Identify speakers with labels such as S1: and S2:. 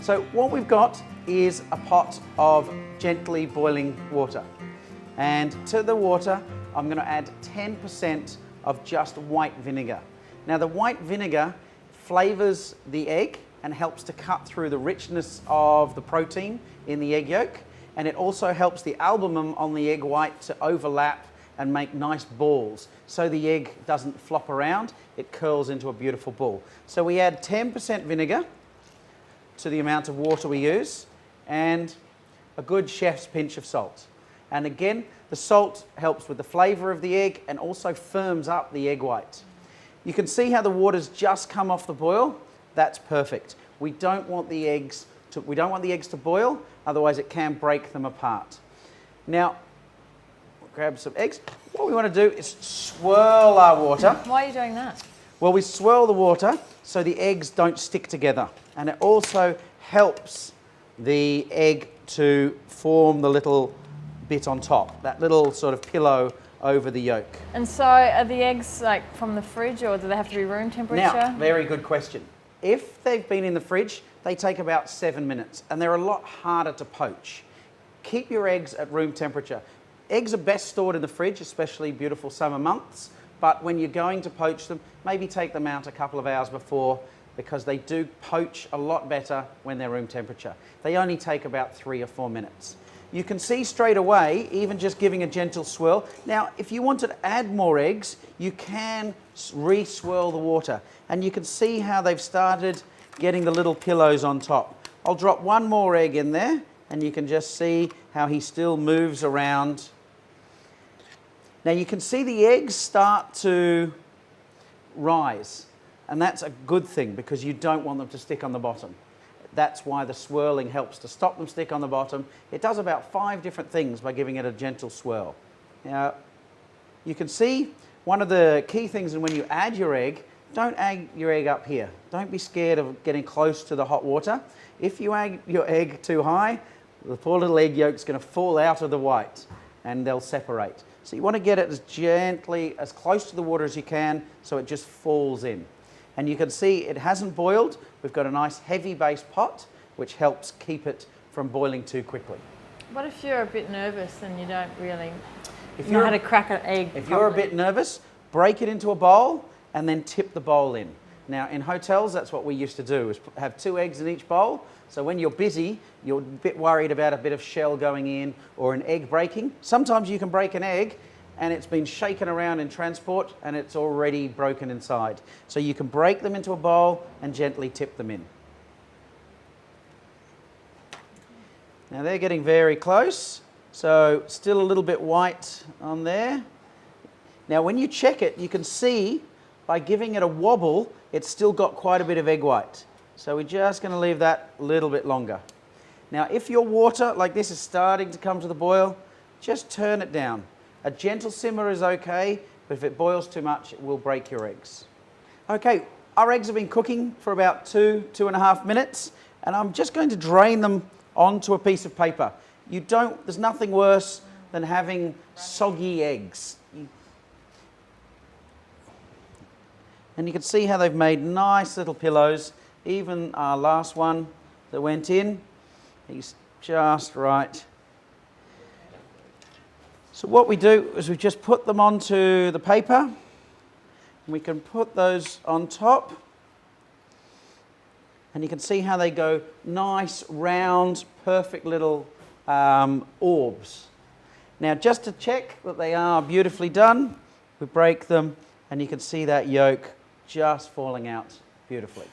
S1: So what we've got is a pot of gently boiling water. And to the water, I'm going to add 10% of just white vinegar. Now the white vinegar flavors the egg and helps to cut through the richness of the protein in the egg yolk. And it also helps the albumin on the egg white to overlap and make nice balls. So the egg doesn't flop around, it curls into a beautiful ball. So we add 10% vinegar to the amount of water we use and a good chef's pinch of salt. And again, the salt helps with the flavour of the egg and also firms up the egg white. You can see how the water's just come off the boil. That's perfect. We don't want the eggs to boil, otherwise it can break them apart. Now, we'll grab some eggs. What we want to do is swirl our water.
S2: Why are you doing that?
S1: Well, we swirl the water so the eggs don't stick together. And it also helps the egg to form the little bit on top, that little sort of pillow over the yolk.
S2: And so are the eggs like from the fridge, or do they have to be room temperature?
S1: Now, very good question. If they've been in the fridge, they take about 7 minutes and they're a lot harder to poach. Keep your eggs at room temperature. Eggs are best stored in the fridge, especially beautiful summer months, but when you're going to poach them, maybe take them out a couple of hours before, because they do poach a lot better when they're room temperature. They only take about 3 or 4 minutes. You can see straight away, even just giving a gentle swirl. Now, if you wanted to add more eggs, you can re-swirl the water. And you can see how they've started getting the little pillows on top. I'll drop one more egg in there, and you can just see how he still moves around. Now, you can see the eggs start to rise. And that's a good thing, because you don't want them to stick on the bottom. That's why the swirling helps to stop them stick on the bottom. It does about 5 different things by giving it a gentle swirl. Now, you can see one of the key things, and when you add your egg, don't add your egg up here. Don't be scared of getting close to the hot water. If you add your egg too high, the poor little egg yolk's going to fall out of the white and they'll separate. So you want to get it as gently, as close to the water as you can, so it just falls in. And you can see it hasn't boiled. We've got a nice heavy base pot, which helps keep it from boiling too quickly.
S2: What if you're a bit nervous and you don't really know how to crack an egg
S1: If
S2: properly?
S1: you're a bit nervous, break it into a bowl and then tip the bowl in. Now, in hotels, that's what we used to do, is have 2 eggs in each bowl. So when you're busy, you're a bit worried about a bit of shell going in or an egg breaking. Sometimes you can break an egg and it's been shaken around in transport and it's already broken inside. So you can break them into a bowl and gently tip them in. Now they're getting very close, so still a little bit white on there. Now when you check it, you can see by giving it a wobble, it's still got quite a bit of egg white. So we're just going to leave that a little bit longer. Now if your water like this is starting to come to the boil, just turn it down. A gentle simmer is okay, but if it boils too much, it will break your eggs. Okay, our eggs have been cooking for about 2.5 minutes, and I'm just going to drain them onto a piece of paper. There's nothing worse than having soggy eggs. And you can see how they've made nice little pillows. Even our last one that went in, he's just right. So what we do is we just put them onto the paper, and we can put those on top, and you can see how they go nice, round, perfect little orbs. Now just to check that they are beautifully done, we break them, and you can see that yolk just falling out beautifully.